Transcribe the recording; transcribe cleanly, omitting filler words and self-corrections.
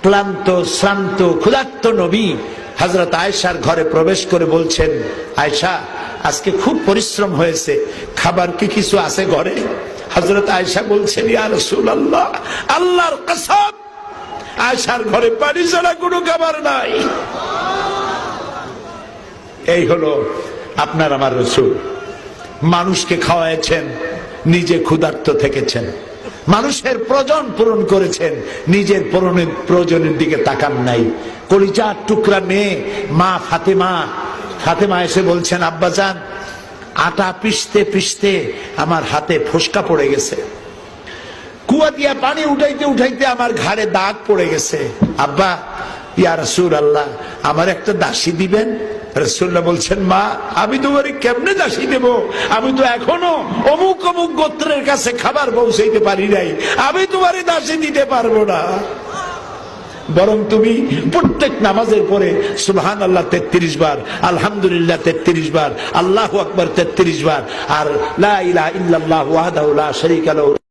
ক্লান্ত শ্রান্ত ক্ষুধার্ত নবী হযরত আয়েশার ঘরে প্রবেশ করে বলছেন, আয়েশা আজকে খুব পরিশ্রম হয়েছে, খাবার কি কিছু আছে ঘরে? হযরত আয়েশা বলছেন, ইয়া রাসূলুল্লাহ, আল্লাহর কসম আয়েশার ঘরে পানি ছাড়া কোনো খাবার নাই। এই হলো আপনার আমার রাসূল। মানুষকে খাওয়াইছেন, নিজে ক্ষুধার্ত থেকেছেন, মানুষের প্রয়োজন পূরণ করেছেন, নিজের প্রয়োজনের দিকে তাকান নাই। কলিজার টুকরা মেয়ে মা ফাতেমা এসে বলছেন, আব্বাজান আটা পিষতে পিষতে আমার হাতে ফোসকা পড়ে গেছে, কুয়া দিয়া পানি উঠাইতে উঠাইতে আমার ঘাড়ে দাগ পড়ে গেছে, আব্বা ইয়া রাসূলুল্লাহ আমার একটা দাসী দিবেন? রাসূলুল্লাহ বলছেন, মা আমি তোমারে কেমনে দাসী দেব? আমি তো এখনো অমুক অমুক গোত্রের কাছে খাবার পৌঁছাইতে পারি নাই, আমি তোমারে দাসী দিতে পারবো না। বরং তুমি প্রত্যেক নামাজের পরে সুবহানাল্লাহ 33 বার, আলহামদুলিল্লাহ 33 বার, আল্লাহু আকবার 33 বার, আর লা ইলাহা ইল্লাল্লাহু ওয়াহদাহু লা শারীকা লাহু